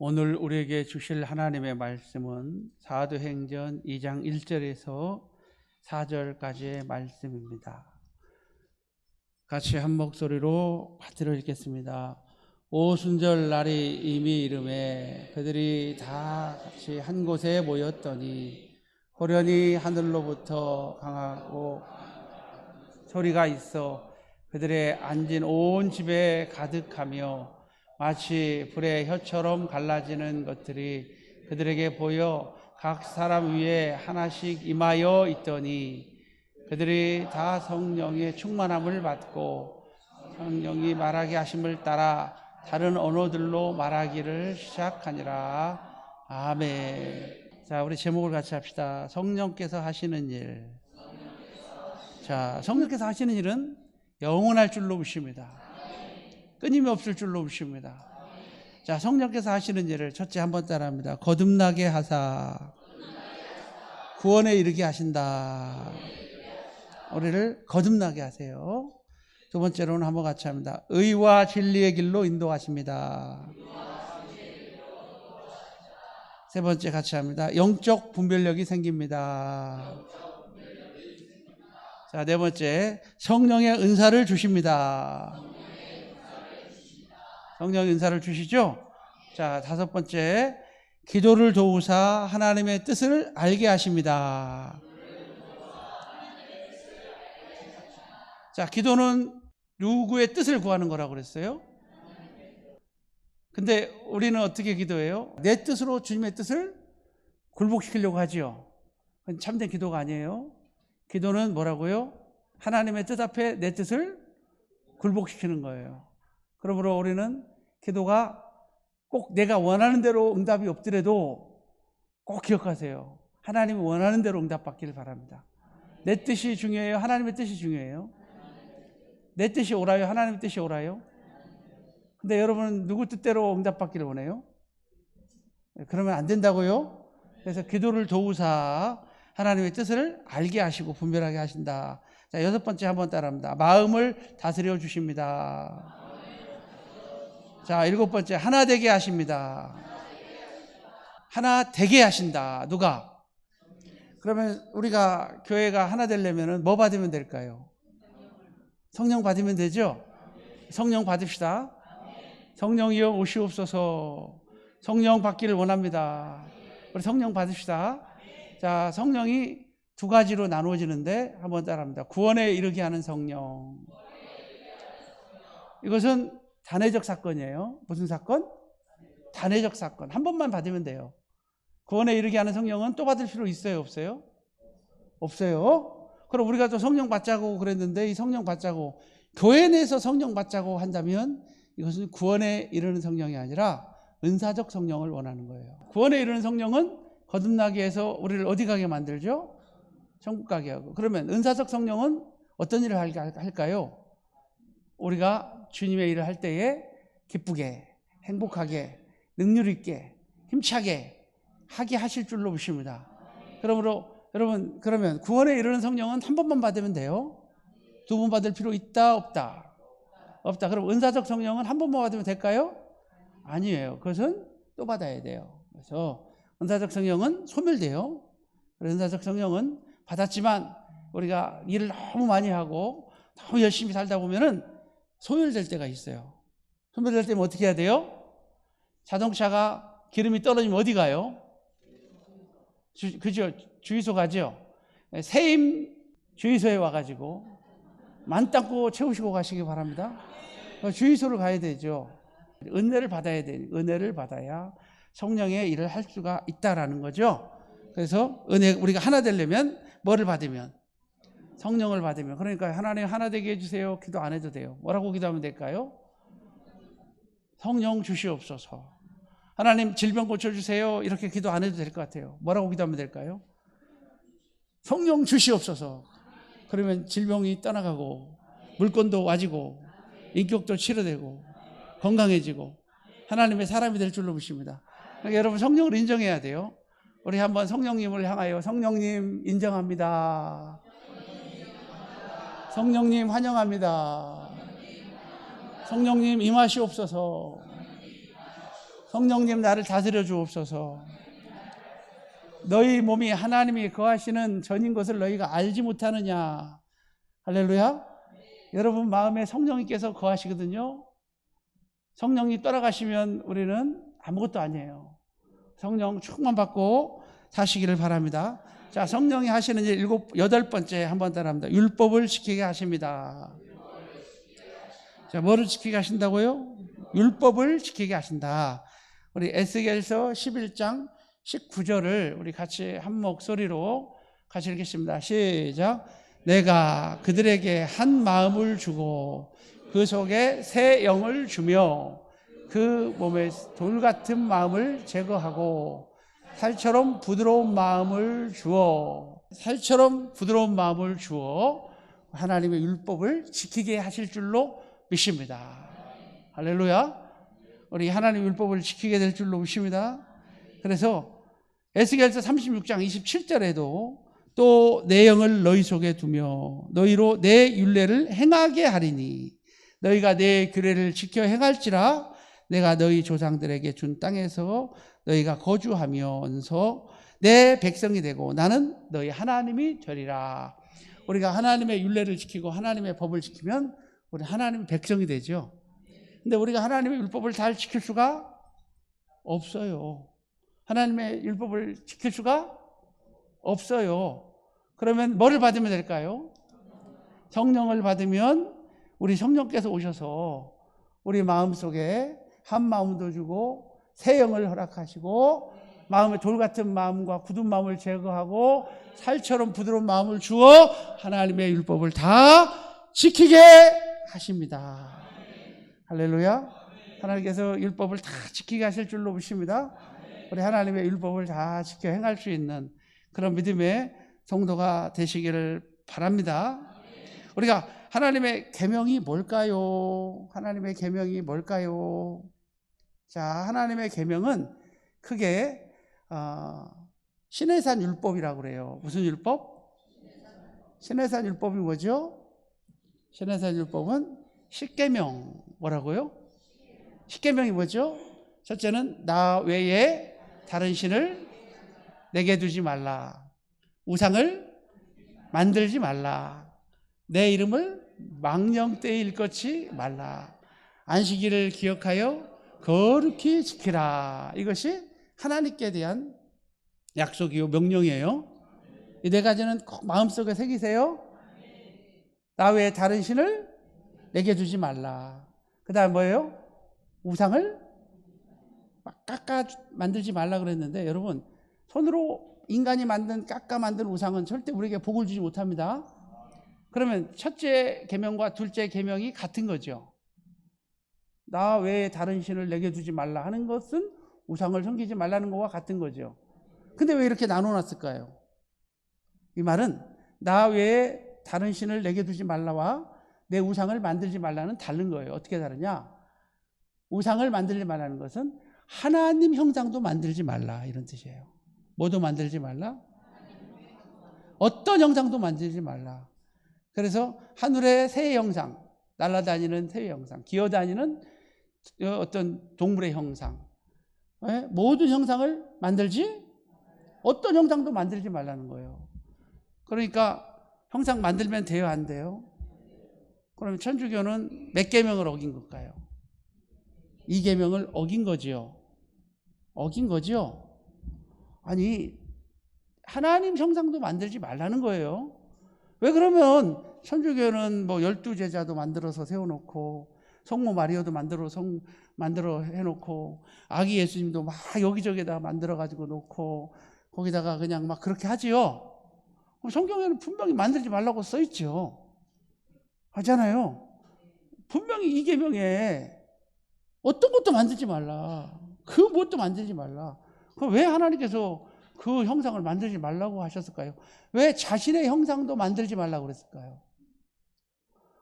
오늘 우리에게 주실 하나님의 말씀은 사도행전 2장 1절에서 4절까지의 말씀입니다. 같이 한 목소리로 받들어 읽겠습니다. 오순절 날이 이미 이르매 그들이 다 같이 한 곳에 모였더니 호련히 하늘로부터 강하고 소리가 있어 그들의 앉은 온 집에 가득하며 마치 불의 혀처럼 갈라지는 것들이 그들에게 보여 각 사람 위에 하나씩 임하여 있더니 그들이 다 성령의 충만함을 받고 성령이 말하게 하심을 따라 다른 언어들로 말하기를 시작하니라. 아멘. 자, 우리 제목을 같이 합시다. 성령께서 하시는 일. 자, 성령께서 하시는 일은 영원할 줄로 믿습니다. 끊임이 없을 줄로 믿습니다. 자, 성령께서 하시는 일을 첫째 한번 따라합니다. 거듭나게 하사 구원에 이르게 하신다. 우리를 거듭나게 하세요. 두 번째로는 한번 같이 합니다. 의와 진리의 길로 인도하십니다. 세 번째 같이 합니다. 영적 분별력이 생깁니다. 자, 네 번째, 성령의 은사를 주십니다. 성령의 은사를 주시죠? 자, 다섯 번째, 기도를 도우사 하나님의 뜻을 알게 하십니다. 자, 기도는 누구의 뜻을 구하는 거라고 그랬어요? 근데 우리는 어떻게 기도해요? 내 뜻으로 주님의 뜻을 굴복시키려고 하지요. 그건 참된 기도가 아니에요. 기도는 뭐라고요? 하나님의 뜻 앞에 내 뜻을 굴복시키는 거예요. 그러므로 우리는 기도가 꼭 내가 원하는 대로 응답이 없더라도 꼭 기억하세요. 하나님이 원하는 대로 응답받기를 바랍니다. 내 뜻이 중요해요? 하나님의 뜻이 중요해요? 내 뜻이 옳아요? 하나님의 뜻이 옳아요? 근데 여러분은 누구 뜻대로 응답받기를 원해요? 그러면 안 된다고요? 그래서 기도를 도우사 하나님의 뜻을 알게 하시고 분별하게 하신다. 자, 여섯 번째 한번 따라합니다. 마음을 다스려 주십니다. 자, 일곱 번째, 하나 되게 하십니다. 하나 되게 하신다. 누가? 그러면 우리가 교회가 하나 되려면 뭐 받으면 될까요? 성령 받으면 되죠? 성령 받읍시다. 성령이여 오시옵소서. 성령 받기를 원합니다. 우리 성령 받읍시다. 자, 성령이 두 가지로 나누어지는데 한번 따라합니다. 구원에 이르게 하는 성령. 이것은 단회적 사건이에요. 무슨 사건? 단회적 사건. 한 번만 받으면 돼요. 구원에 이르게 하는 성령은 또 받을 필요 있어요? 없어요? 없어요. 그럼 우리가 또 성령 받자고 그랬는데 이 성령 받자고 교회 내에서 성령 받자고 한다면 이것은 구원에 이르는 성령이 아니라 은사적 성령을 원하는 거예요. 구원에 이르는 성령은 거듭나게 해서 우리를 어디 가게 만들죠? 천국 가게 하고. 그러면 은사적 성령은 어떤 일을 할까요? 우리가 주님의 일을 할 때에 기쁘게, 행복하게, 능률 있게, 힘차게 하게 하실 줄로 믿습니다. 그러므로 여러분, 그러면 구원에 이르는 성령은 한 번만 받으면 돼요? 두 번 받을 필요 있다, 없다? 없다. 그럼 은사적 성령은 한 번만 받으면 될까요? 아니에요. 그것은 또 받아야 돼요. 그래서 은사적 성령은 소멸돼요. 은사적 성령은 받았지만 우리가 일을 너무 많이 하고 너무 열심히 살다 보면은 소멸될 때가 있어요. 소멸될 때면 어떻게 해야 돼요? 자동차가 기름이 떨어지면 어디 가요? 그죠? 주유소 가죠? 세임 주유소에 와가지고 만땅고 채우시고 가시기 바랍니다. 주유소를 가야 되죠. 은혜를 받아야 돼요. 은혜를 받아야 성령의 일을 할 수가 있다라는 거죠. 그래서 우리가 하나 되려면 뭐를 받으면? 성령을 받으면. 그러니까 하나님 하나 되게 해주세요. 기도 안 해도 돼요. 뭐라고 기도하면 될까요? 성령 주시옵소서. 하나님 질병 고쳐주세요. 이렇게 기도 안 해도 될 것 같아요. 뭐라고 기도하면 될까요? 성령 주시옵소서. 그러면 질병이 떠나가고 물건도 와지고 인격도 치료되고 건강해지고 하나님의 사람이 될 줄로 믿습니다. 그러니까 여러분 성령을 인정해야 돼요. 우리 한번 성령님을 향하여 성령님 인정합니다. 성령님 환영합니다. 성령님 임하시옵소서. 성령님 나를 다스려 주옵소서. 너희 몸이 하나님이 거하시는 전인 것을 너희가 알지 못하느냐. 할렐루야. 여러분 마음에 성령님께서 거하시거든요. 성령이 떠나가시면 우리는 아무것도 아니에요. 성령 충만 받고 사시기를 바랍니다. 자, 성령이 하시는 일 8번째 한번 따라합니다. 율법을 지키게 하십니다. 자, 뭐를 지키게 하신다고요? 율법을 지키게 하신다. 우리 에스겔서 11장 19절을 우리 같이 한 목소리로 같이 읽겠습니다. 시작. 내가 그들에게 한 마음을 주고 그 속에 새 영을 주며 그 몸에 돌 같은 마음을 제거하고 살처럼 부드러운 마음을 주어 하나님의 율법을 지키게 하실 줄로 믿습니다. 할렐루야. 우리 하나님의 율법을 지키게 될 줄로 믿습니다. 그래서 에스겔서 36장 27절에도 또 내 영을 너희 속에 두며 너희로 내 율례를 행하게 하리니 너희가 내 규례를 지켜 행할지라 내가 너희 조상들에게 준 땅에서 너희가 거주하면서 내 백성이 되고 나는 너희 하나님이 되리라. 우리가 하나님의 율례를 지키고 하나님의 법을 지키면 우리 하나님의 백성이 되죠. 근데 우리가 하나님의 율법을 잘 지킬 수가 없어요. 하나님의 율법을 지킬 수가 없어요. 그러면 뭐를 받으면 될까요? 성령을 받으면 우리 성령께서 오셔서 우리 마음속에 한 마음도 주고 새 영을 허락하시고 마음에 돌 같은 마음과 굳은 마음을 제거하고 살처럼 부드러운 마음을 주어 하나님의 율법을 다 지키게 하십니다. 할렐루야. 하나님께서 율법을 다 지키게 하실 줄로 믿습니다. 우리 하나님의 율법을 다 지켜 행할 수 있는 그런 믿음의 성도가 되시기를 바랍니다. 우리가 하나님의 계명이 뭘까요? 하나님의 계명이 뭘까요? 자, 하나님의 계명은 크게 시내산 율법이라고 그래요. 무슨 율법? 시내산 율법이 뭐죠? 시내산 율법은 십계명. 뭐라고요? 십계명이 뭐죠? 첫째는 나 외에 다른 신을 내게 두지 말라. 우상을 만들지 말라. 내 이름을 망령되이 일컫지 말라. 안식일을 기억하여 거룩히 지키라. 이것이 하나님께 대한 약속이요 명령이에요. 이 네 가지는 꼭 마음속에 새기세요. 나 외에 다른 신을 내게 두지 말라. 그 다음 뭐예요? 우상을 막 깎아 만들지 말라 그랬는데 여러분 손으로 인간이 깎아 만든 우상은 절대 우리에게 복을 주지 못합니다. 그러면 첫째 계명과 둘째 계명이 같은 거죠. 나 외에 다른 신을 내게 두지 말라 하는 것은 우상을 섬기지 말라는 것과 같은 거죠. 근데 왜 이렇게 나눠놨을까요? 이 말은 나 외에 다른 신을 내게 두지 말라와 내 우상을 만들지 말라는 다른 거예요. 어떻게 다르냐? 우상을 만들지 말라는 것은 하나님 형상도 만들지 말라 이런 뜻이에요. 뭐도 만들지 말라? 어떤 형상도 만들지 말라. 그래서 하늘의 새 형상, 날아다니는 새 형상, 기어다니는 어떤 동물의 형상, 모든 형상을 만들지 어떤 형상도 만들지 말라는 거예요. 그러니까 형상 만들면 돼요, 안 돼요? 그러면 천주교는 몇 계명을 어긴 걸까요? 2계명을 어긴 거지요. 어긴 거지요. 아니 하나님 형상도 만들지 말라는 거예요. 왜 그러면 천주교는 뭐 12제자도 만들어서 세워놓고 성모 마리아도 만들어 해놓고 아기 예수님도 막 여기저기다 만들어가지고 놓고 거기다가 그냥 막 그렇게 하지요. 성경에는 분명히 만들지 말라고 써있죠. 하잖아요. 분명히 이 계명에 어떤 것도 만들지 말라. 그 뭣도 만들지 말라. 그럼 왜 하나님께서 그 형상을 만들지 말라고 하셨을까요? 왜 자신의 형상도 만들지 말라고 그랬을까요?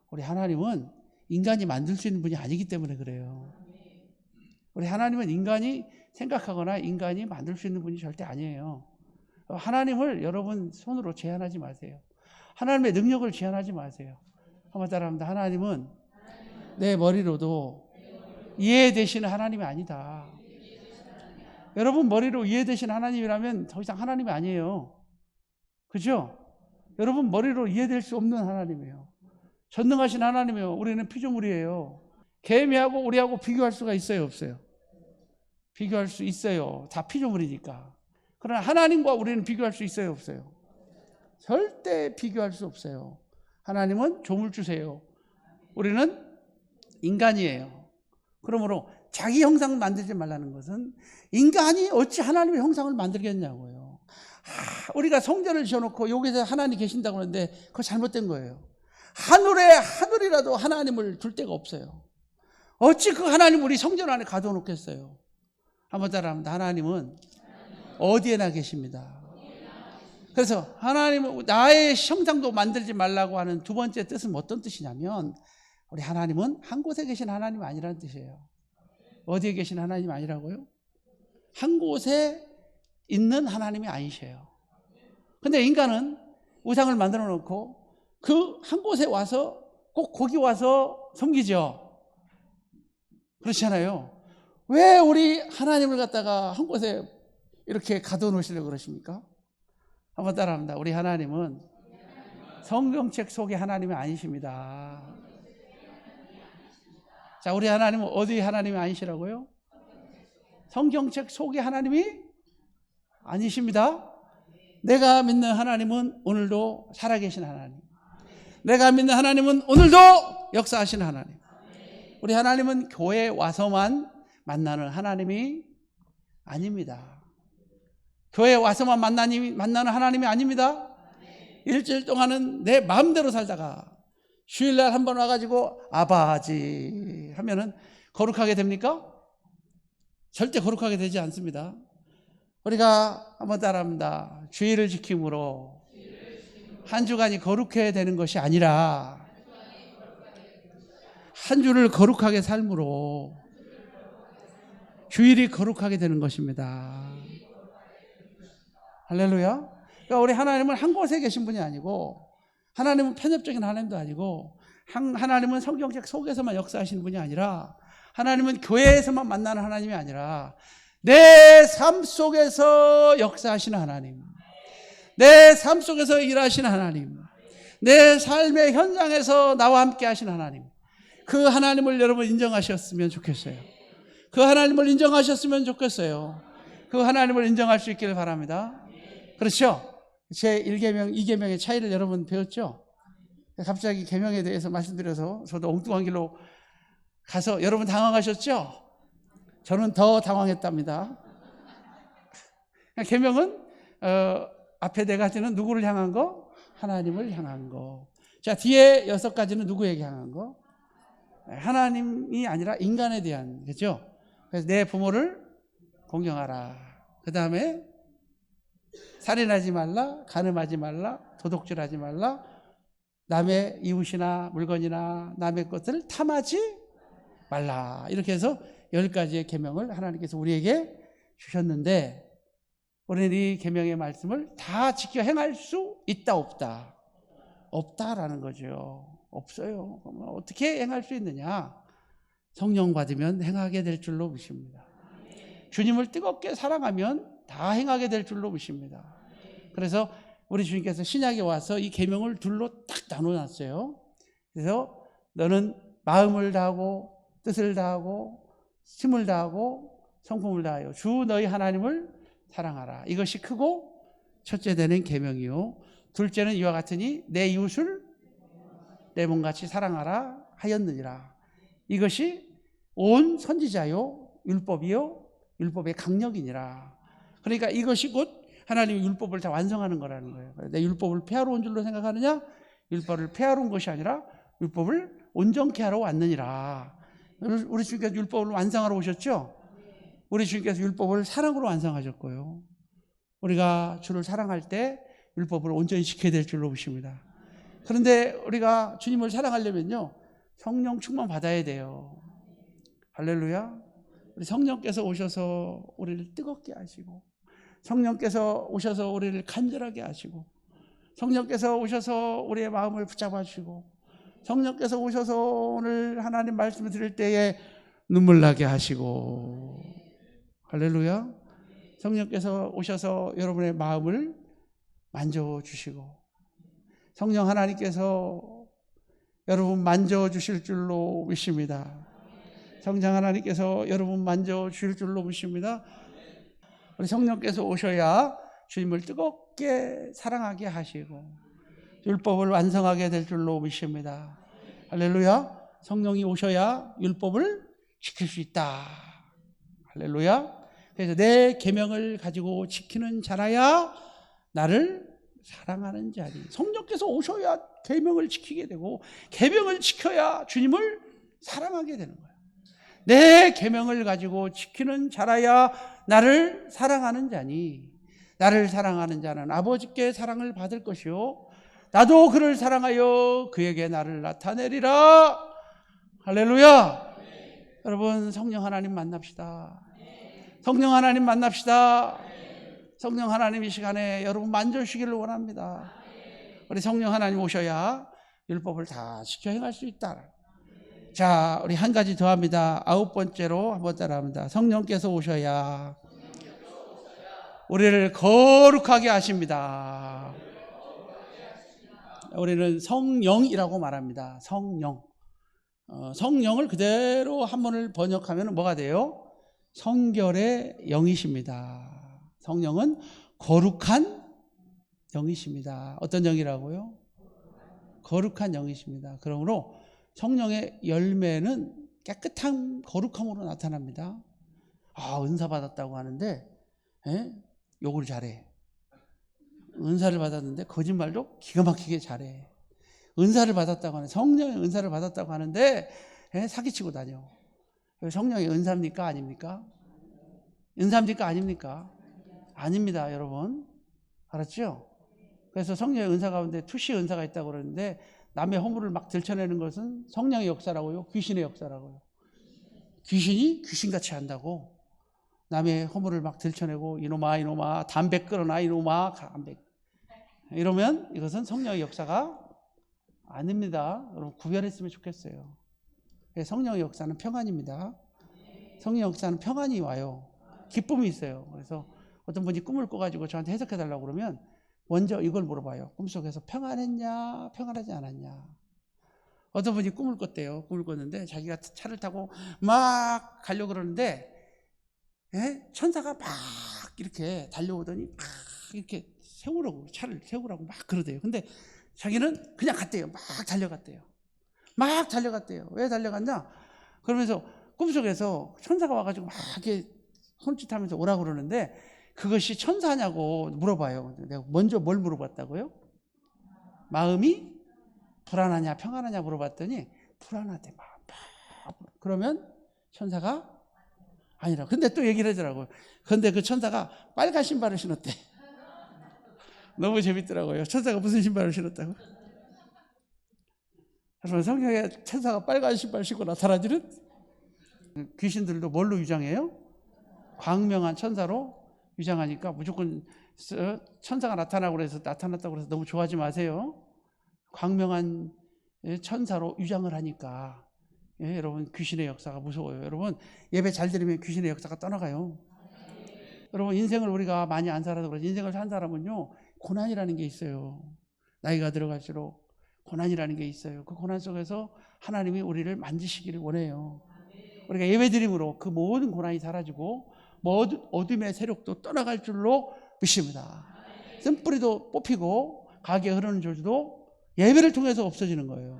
우리 하나님은 인간이 만들 수 있는 분이 아니기 때문에 그래요. 우리 하나님은 인간이 생각하거나 인간이 만들 수 있는 분이 절대 아니에요. 하나님을 여러분 손으로 제한하지 마세요. 하나님의 능력을 제한하지 마세요. 한번 따라합니다. 하나님은 내 머리로도 이해되시는 하나님이 아니다. 여러분 머리로 이해되신 하나님이라면 더 이상 하나님이 아니에요. 그죠? 여러분 머리로 이해될 수 없는 하나님이에요. 전능하신 하나님이에요. 우리는 피조물이에요. 개미하고 우리하고 비교할 수가 있어요, 없어요? 비교할 수 있어요. 다 피조물이니까. 그러나 하나님과 우리는 비교할 수 있어요, 없어요? 절대 비교할 수 없어요. 하나님은 조물주세요. 우리는 인간이에요. 그러므로 자기 형상 만들지 말라는 것은 인간이 어찌 하나님의 형상을 만들겠냐고요. 우리가 성전을 지어놓고 여기서 하나님 계신다고 하는데 그거 잘못된 거예요. 하늘이라도 하나님을 둘 데가 없어요. 어찌 그 하나님 우리 성전 안에 가둬놓겠어요? 한번 따라합니다. 하나님은 어디에나 계십니다. 그래서 하나님은 나의 형상도 만들지 말라고 하는 두 번째 뜻은 어떤 뜻이냐면 우리 하나님은 한 곳에 계신 하나님이 아니라는 뜻이에요. 어디에 계신 하나님이 아니라고요? 한 곳에 있는 하나님이 아니셔요. 근데 인간은 우상을 만들어 놓고 그 한 곳에 와서 꼭 거기 와서 섬기죠. 그렇잖아요. 왜 우리 하나님을 갖다가 한 곳에 이렇게 가둬놓으시려고 그러십니까? 한번 따라합니다. 우리 하나님은 성경책 속의 하나님이 아니십니다. 자, 우리 하나님은 어디 하나님이 아니시라고요? 성경책 속의 하나님이 아니십니다. 내가 믿는 하나님은 오늘도 살아계신 하나님. 내가 믿는 하나님은 오늘도 역사하시는 하나님. 우리 하나님은 교회에 와서만 만나는 하나님이 아닙니다. 교회에 와서만 만나는 하나님이 아닙니다. 일주일 동안은 내 마음대로 살다가 주일날 한번 와가지고 아바지 하면은 거룩하게 됩니까? 절대 거룩하게 되지 않습니다. 우리가 한번 따라합니다. 주의를 지킴으로 한 주간이 거룩해야 되는 것이 아니라 한 주를 거룩하게 삶으로 주일이 거룩하게 되는 것입니다. 할렐루야. 그러니까 우리 하나님은 한 곳에 계신 분이 아니고 하나님은 편협적인 하나님도 아니고 하나님은 성경책 속에서만 역사하시는 분이 아니라 하나님은 교회에서만 만나는 하나님이 아니라 내 삶 속에서 역사하시는 하나님, 내 삶 속에서 일하시는 하나님, 내 삶의 현장에서 나와 함께 하시는 하나님, 그 하나님을 여러분 인정하셨으면 좋겠어요. 그 하나님을 인정하셨으면 좋겠어요. 그 하나님을 인정할 수 있기를 바랍니다. 그렇죠? 제 1계명, 2계명의 차이를 여러분 배웠죠? 갑자기 계명에 대해서 말씀드려서 저도 엉뚱한 길로 가서 여러분 당황하셨죠? 저는 더 당황했답니다. 계명은 앞에 4가지는 누구를 향한 거? 하나님을 향한 거. 자, 뒤에 6가지는 누구에게 향한 거? 하나님이 아니라 인간에 대한, 그렇죠? 그래서 내 부모를 공경하라. 그 다음에 살인하지 말라, 간음하지 말라, 도둑질하지 말라, 남의 이웃이나 물건이나 남의 것들을 탐하지 말라. 이렇게 해서 10가지의 계명을 하나님께서 우리에게 주셨는데 우리는 이 계명의 말씀을 다 지켜 행할 수 있다 없다? 없다라는 거죠. 없어요. 그러면 어떻게 행할 수 있느냐? 성령 받으면 행하게 될 줄로 믿습니다. 주님을 뜨겁게 사랑하면 다 행하게 될 줄로 믿습니다. 그래서 우리 주님께서 신약에 와서 이 계명을 둘로 딱 나눠놨어요. 그래서 너는 마음을 다하고 뜻을 다하고 힘을 다하고 성품을 다하여 주 너희 하나님을 사랑하라. 이것이 크고 첫째 되는 계명이요. 둘째는 이와 같으니 내 이웃을 내 몸같이 사랑하라 하였느니라. 이것이 온 선지자요 율법이요 율법의 강력이니라. 그러니까 이것이 곧 하나님의 율법을 다 완성하는 거라는 거예요. 내 율법을 폐하러 온 줄로 생각하느냐? 율법을 폐하러 온 것이 아니라 율법을 온전케 하러 왔느니라. 우리 주님께서 율법을 완성하러 오셨죠? 우리 주님께서 율법을 사랑으로 완성하셨고요. 우리가 주를 사랑할 때 율법을 온전히 지켜야 될 줄로 보십니다. 그런데 우리가 주님을 사랑하려면요, 성령 충만 받아야 돼요. 할렐루야. 우리 성령께서 오셔서 우리를 뜨겁게 하시고, 성령께서 오셔서 우리를 간절하게 하시고, 성령께서 오셔서 우리의 마음을 붙잡아 주시고, 성령께서 오셔서 오늘 하나님 말씀을 들을 때에 눈물 나게 하시고, 할렐루야. 성령께서 오셔서 여러분의 마음을 만져주시고, 성령 하나님께서 여러분 만져주실 줄로 믿습니다. 성령 하나님께서 여러분 만져주실 줄로 믿습니다. 우리 성령께서 오셔야 주님을 뜨겁게 사랑하게 하시고 율법을 완성하게 될 줄로 믿습니다. 할렐루야. 성령이 오셔야 율법을 지킬 수 있다. 할렐루야. 그래서 내 계명을 가지고 지키는 자라야 나를 사랑하는 자리. 성령께서 오셔야 계명을 지키게 되고 계명을 지켜야 주님을 사랑하게 되는 거예요. 내 계명을 가지고 지키는 자라야 나를 사랑하는 자니, 나를 사랑하는 자는 아버지께 사랑을 받을 것이요 나도 그를 사랑하여 그에게 나를 나타내리라. 할렐루야. 여러분, 성령 하나님 만납시다. 성령 하나님 만납시다. 성령 하나님 이 시간에 여러분 만져주시기를 원합니다. 우리 성령 하나님 오셔야 율법을 다 지켜 행할 수 있다. 자, 우리 한 가지 더 합니다. 9번째로 한번 따라합니다. 성령께서 오셔야 우리를 거룩하게 하십니다. 우리는 성령이라고 말합니다. 성령. 성령을 그대로 한문을 번역하면 뭐가 돼요? 성결의 영이십니다. 성령은 거룩한 영이십니다. 어떤 영이라고요? 거룩한 영이십니다. 그러므로 성령의 열매는 깨끗한 거룩함으로 나타납니다. 은사 받았다고 하는데 욕을 잘해. 은사를 받았는데 거짓말도 기가 막히게 잘해. 은사를 받았다고 하는, 성령의 은사를 받았다고 하는데 사기치고 다녀. 성령의 은사입니까? 아닙니까? 은사입니까? 아닙니까? 아닙니다, 여러분. 알았죠? 그래서 성령의 은사 가운데 투시 은사가 있다고 그러는데 남의 허물을 막 들춰내는 것은 성령의 역사라고요? 귀신의 역사라고요? 귀신이 귀신같이 한다고. 남의 허물을 막 들춰내고 이놈아 담배 끊어놔 이놈아 담배 이러면 이것은 성령의 역사가 아닙니다. 여러분 구별했으면 좋겠어요. 성령의 역사는 평안입니다. 성령의 역사는 평안이 와요. 기쁨이 있어요. 그래서 어떤 분이 꿈을 꿔가지고 저한테 해석해달라고 그러면 먼저 이걸 물어봐요. 꿈속에서 평안했냐 평안하지 않았냐. 어떤 분이 꿈을 꿨대요. 꿈을 꿨는데 자기가 차를 타고 막 가려고 그러는데 천사가 막 이렇게 달려오더니 막 이렇게 차를 세우라고 막 그러대요. 근데 자기는 그냥 갔대요. 막 달려갔대요. 왜 달려갔냐? 그러면서 꿈속에서 천사가 와가지고 막 이렇게 손짓하면서 오라고 그러는데 그것이 천사냐고 물어봐요. 내가 먼저 뭘 물어봤다고요? 마음이 불안하냐 평안하냐 물어봤더니 불안하대. 그러면 천사가 아니라. 근데 또 얘기를 하더라고요. 근데 그 천사가 빨간 신발을 신었대. 너무 재밌더라고요. 천사가 무슨 신발을 신었다고? 여러분 성경에 천사가 빨간 신발 신고 나타나지는 귀신들도 뭘로 위장해요? 광명한 천사로 위장하니까 무조건 천사가 나타나고 그래서 나타났다고 그래서 너무 좋아하지 마세요. 광명한 천사로 위장을 하니까 여러분 귀신의 역사가 무서워요. 여러분 예배 잘 드리면 귀신의 역사가 떠나가요. 여러분 인생을 우리가 많이 안 살아서 그렇지 인생을 산 사람은요 고난이라는 게 있어요. 나이가 들어갈수록 고난이라는 게 있어요. 그 고난 속에서 하나님이 우리를 만지시기를 원해요. 우리가 예배 드림으로 그 모든 고난이 사라지고 모든 어둠의 세력도 떠나갈 줄로 믿습니다. 쓴뿌리도 뽑히고 가게 흐르는 저주도 예배를 통해서 없어지는 거예요.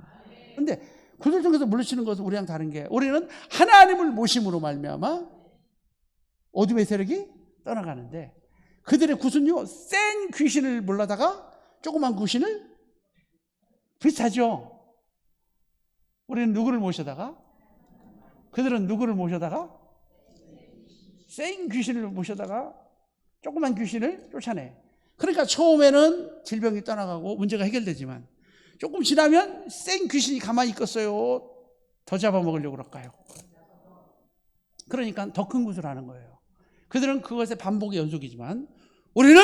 그런데 그들 통해서 물리치는 것은 우리랑 다른 게 우리는 하나님을 모심으로 말미암아 어둠의 세력이 떠나가는데 그들의 굿은요 센 귀신을 몰라다가 조그만 귀신을 비슷하죠. 우리는 누구를 모셔다가 그들은 누구를 모셔다가 센 귀신을 모셔다가 조그만 귀신을 쫓아내. 그러니까 처음에는 질병이 떠나가고 문제가 해결되지만 조금 지나면 센 귀신이 가만히 있겠어요? 더 잡아먹으려고 그럴까요? 그러니까 더 큰 굿을 하는 거예요. 그들은 그것의 반복의 연속이지만 우리는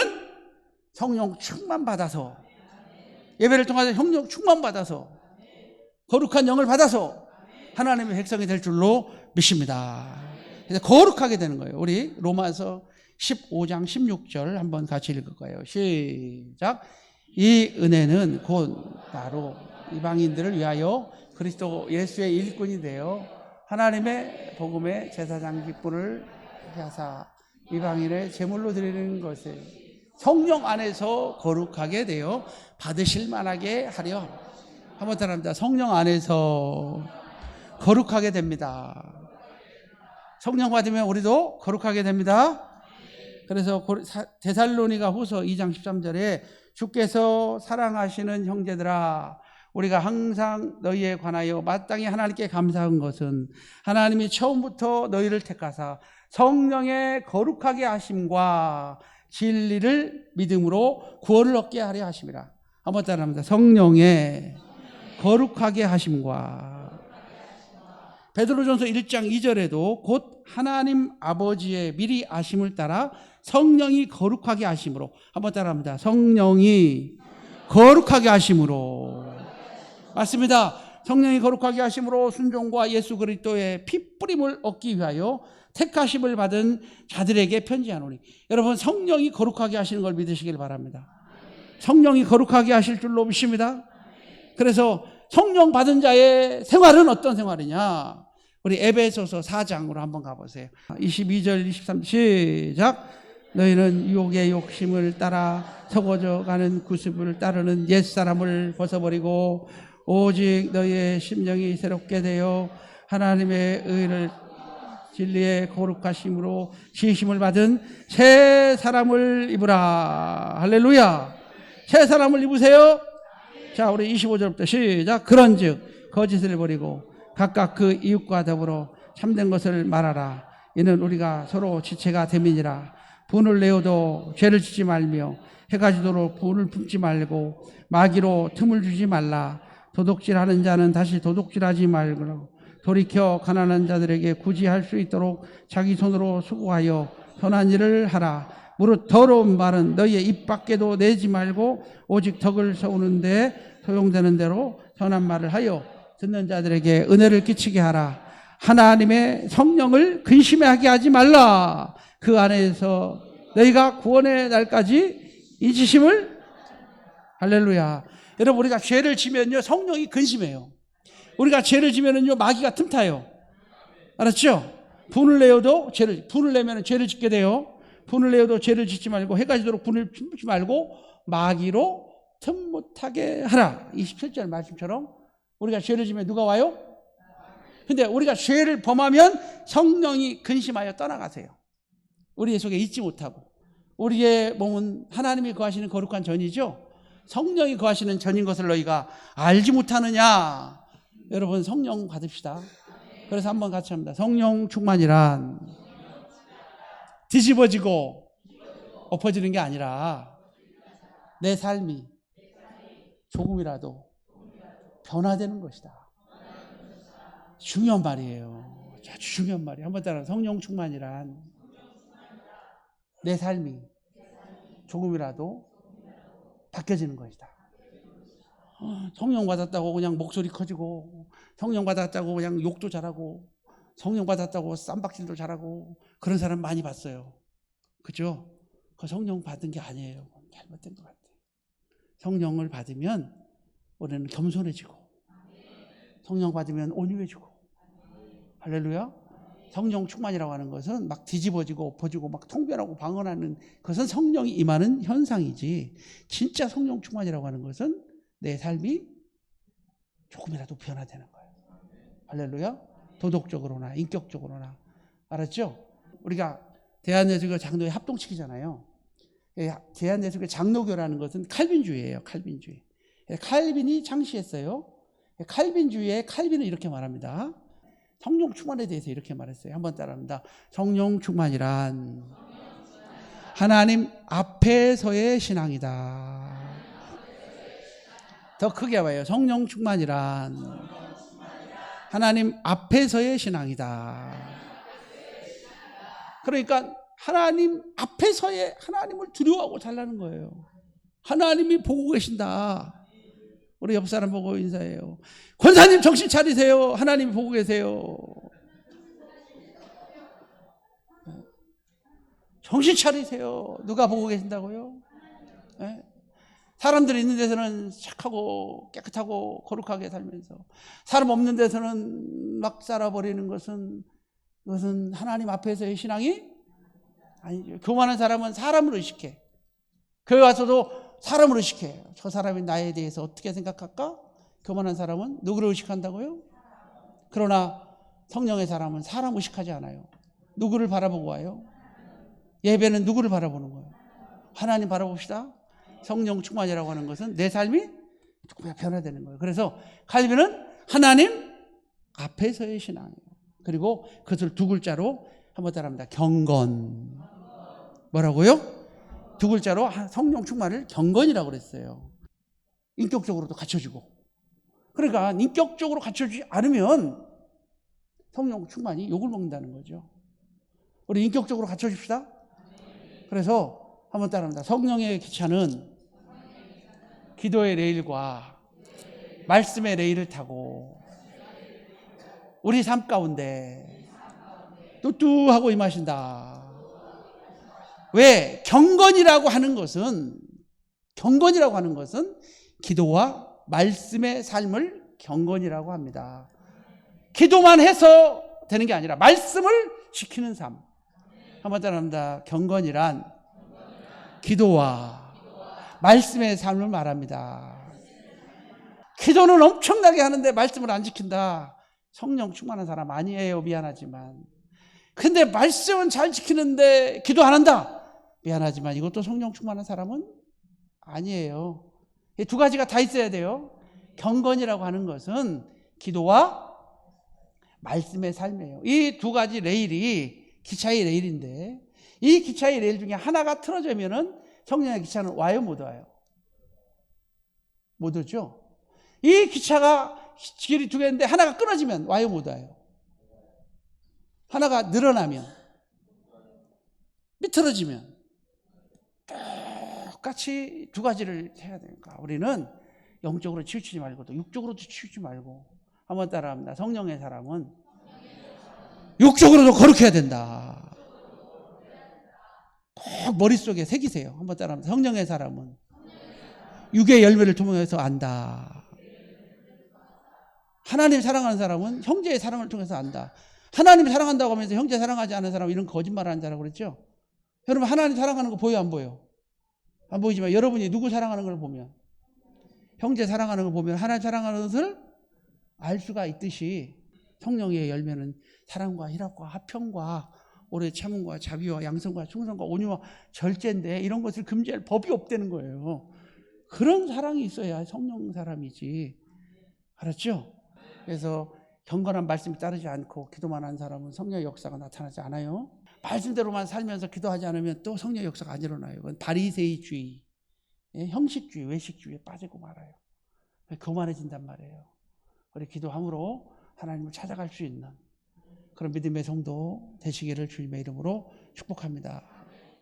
성령 충만 받아서 예배를 통해서 성령 충만 받아서 거룩한 영을 받아서 하나님의 백성이 될 줄로 믿습니다. 그래서 거룩하게 되는 거예요. 우리 로마서 15장 16절 한번 같이 읽을까요? 시작. 이 은혜는 곧 바로 이방인들을 위하여 그리스도 예수의 일꾼이 되어 하나님의 복음의 제사장 기쁨을 하사 이방인의 제물로 드리는 것을 성령 안에서 거룩하게 되어 받으실 만하게 하려. 한번 따라합니다. 성령 안에서 거룩하게 됩니다. 성령 받으면 우리도 거룩하게 됩니다. 그래서 데살로니가 후서 2장 13절에 주께서 사랑하시는 형제들아, 우리가 항상 너희에 관하여 마땅히 하나님께 감사한 것은 하나님이 처음부터 너희를 택하사 성령의 거룩하게 하심과 진리를 믿음으로 구원을 얻게 하려 하심이라. 한번 따라합니다. 성령의 거룩하게 하심과. 베드로전서 1장 2절에도 곧 하나님 아버지의 미리 아심을 따라 성령이 거룩하게 하심으로. 한번 따라합니다. 성령이 거룩하게 하심으로. 맞습니다. 성령이 거룩하게 하심으로 순종과 예수 그리스도의 피뿌림을 얻기 위하여 택하심을 받은 자들에게 편지하노니. 여러분, 성령이 거룩하게 하시는 걸 믿으시길 바랍니다. 성령이 거룩하게 하실 줄로 믿습니다. 그래서 성령 받은 자의 생활은 어떤 생활이냐? 우리 에베소서 4장으로 한번 가보세요. 22절 23절 시작. 너희는 유혹의 욕심을 따라 썩어져가는 구습을 따르는 옛사람을 벗어버리고 오직 너희의 심령이 새롭게 되어 하나님의 의를 진리의 거룩하심으로 지으심을 받은 새 사람을 입으라. 할렐루야. 새 사람을 입으세요. 자, 우리 25절부터 시작. 그런즉 거짓을 버리고 각각 그 이웃과 더불어 참된 것을 말하라. 이는 우리가 서로 지체가 됨이니라. 분을 내어도 죄를 짓지 말며 해가 지도록 분을 품지 말고 마귀로 틈을 주지 말라. 도둑질하는 자는 다시 도둑질하지 말고 돌이켜 가난한 자들에게 구제할 수 있도록 자기 손으로 수고하여 선한 일을 하라. 무릇 더러운 말은 너희의 입 밖에도 내지 말고 오직 덕을 세우는데 소용되는 대로 선한 말을 하여 듣는 자들에게 은혜를 끼치게 하라. 하나님의 성령을 근심하게 하지 말라. 그 안에서 너희가 구원의 날까지 잊으심을. 할렐루야. 여러분, 우리가 죄를 지면요 성령이 근심해요. 우리가 죄를 지면은요 마귀가 틈타요. 알았죠? 분을 내어도 분을 내면 죄를 짓게 돼요. 분을 내어도 죄를 짓지 말고 해가 지도록 분을 품지 말고 마귀로 틈 못하게 하라. 27절 말씀처럼 우리가 죄를 지면 누가 와요? 근데 우리가 죄를 범하면 성령이 근심하여 떠나가세요. 우리의 속에 있지 못하고. 우리의 몸은 하나님이 거하시는 거룩한 전이죠. 성령이 거하시는 전인 것을 너희가 알지 못하느냐. 여러분, 성령 받읍시다. 그래서 한번 같이 합니다. 성령 충만이란 뒤집어지고 엎어지는 게 아니라 내 삶이 조금이라도 변화되는 것이다. 중요한 말이에요. 아주 중요한 말이에요. 한번 따라. 성령 충만이란 내 삶이 조금이라도 바뀌어지는 것이다. 성령 받았다고 그냥 목소리 커지고, 성령 받았다고 그냥 욕도 잘하고, 성령 받았다고 쌈박질도 잘하고, 그런 사람 많이 봤어요. 그죠? 그 성령 받은 게 아니에요. 잘못된 것 같아요. 성령을 받으면 우리는 겸손해지고, 성령 받으면 온유해지고. 할렐루야. 성령 충만이라고 하는 것은 막 뒤집어지고 엎어지고 막 통변하고 방언하는 것은 성령이 임하는 현상이지, 진짜 성령 충만이라고 하는 것은 내 삶이 조금이라도 변화되는 거예요. 할렐루야. 도덕적으로나 인격적으로나. 알았죠? 우리가 대한예수교 장로회 합동시키잖아요. 대한예수교 장로교라는 것은 칼빈주의예요. 칼빈주의. 칼빈이 창시했어요. 칼빈주의의 칼빈은 이렇게 말합니다. 성령 충만에 대해서 이렇게 말했어요. 한번 따라합니다. 성령 충만이란 하나님 앞에서의 신앙이다. 더 크게 봐요. 성령 충만이란 하나님 앞에서의 신앙이다. 그러니까 하나님 앞에서의, 하나님을 두려워하고 살라는 거예요. 하나님이 보고 계신다. 우리 옆 사람 보고 인사해요. 권사님 정신 차리세요. 하나님이 보고 계세요. 정신 차리세요. 누가 보고 계신다고요? 예? 사람들이 있는 데서는 착하고 깨끗하고 거룩하게 살면서 사람 없는 데서는 막 살아버리는 것은 그것은 하나님 앞에서의 신앙이 아니죠. 교만한 사람은 사람을 의식해. 교회 와서도 사람을 의식해. 저 사람이 나에 대해서 어떻게 생각할까? 교만한 사람은 누구를 의식한다고요? 그러나 성령의 사람은 사람 의식하지 않아요. 누구를 바라보고 와요? 예배는 누구를 바라보는 거예요? 하나님 바라봅시다. 성령 충만이라고 하는 것은 내 삶이 조금 변화되는 거예요. 그래서 칼빈은 하나님 앞에서의 신앙이에요. 그리고 그것을 두 글자로 한번 따라합니다. 경건. 뭐라고요? 두 글자로 성령 충만을 경건이라고 그랬어요. 인격적으로도 갖춰주고. 그러니까 인격적으로 갖춰주지 않으면 성령 충만이 욕을 먹는다는 거죠. 우리 인격적으로 갖춰줍시다. 그래서 한번 따라합니다. 성령의 기차는 기도의 레일과 말씀의 레일을 타고 우리 삶 가운데 뚜뚜하고 임하신다. 왜? 경건이라고 하는 것은 기도와 말씀의 삶을 경건이라고 합니다. 기도만 해서 되는 게 아니라 말씀을 지키는 삶. 한번 따라합니다. 경건이란 기도와 말씀의 삶을 말합니다. 기도는 엄청나게 하는데 말씀을 안 지킨다. 성령 충만한 사람 아니에요. 미안하지만. 근데 말씀은 잘 지키는데 기도 안 한다. 미안하지만 이것도 성령 충만한 사람은 아니에요. 이 두 가지가 다 있어야 돼요. 경건이라고 하는 것은 기도와 말씀의 삶이에요. 이 두 가지 레일이 기차의 레일인데 이 기차의 레일 중에 하나가 틀어지면은 성령의 기차는 와요, 못 와요? 못 오죠? 이 기차가 길이 두 개인데 하나가 끊어지면 와요, 못 와요? 하나가 늘어나면, 미틀어지면 똑같이 두 가지를 해야 되니까 우리는 영적으로 치우치지 말고도 육적으로도 치우치지 말고 한번 따라합니다. 성령의 사람은 육적으로도 거룩해야 된다. 꼭 머릿속에 새기세요. 한번 따라합니다. 성령의 사람은 육의 열매를 통해서 안다. 하나님 사랑하는 사람은 형제의 사랑을 통해서 안다. 하나님 사랑한다고 하면서 형제 사랑하지 않는 사람은 이런 거짓말을 한다고 그랬죠. 여러분 하나님 사랑하는 거 보여 안 보여? 안 보이지만 여러분이 누구 사랑하는 걸 보면 형제 사랑하는 걸 보면 하나님 사랑하는 것을 알 수가 있듯이 성령의 열매는 사랑과 희락과 화평과 오래 참음과 자비와 양성과 충성과 온유와 절제인데 이런 것을 금지할 법이 없다는 거예요. 그런 사랑이 있어야 성령 사람이지. 알았죠? 그래서 경건한 말씀이 따르지 않고 기도만 한 사람은 성령의 역사가 나타나지 않아요. 말씀대로만 살면서 기도하지 않으면 또 성령의 역사가 안 일어나요. 그건 바리새이주의, 형식주의, 외식주의에 빠지고 말아요. 교만해진단 말이에요. 우리 기도함으로 하나님을 찾아갈 수 있는 그런 믿음의 성도 되시기를 주님의 이름으로 축복합니다.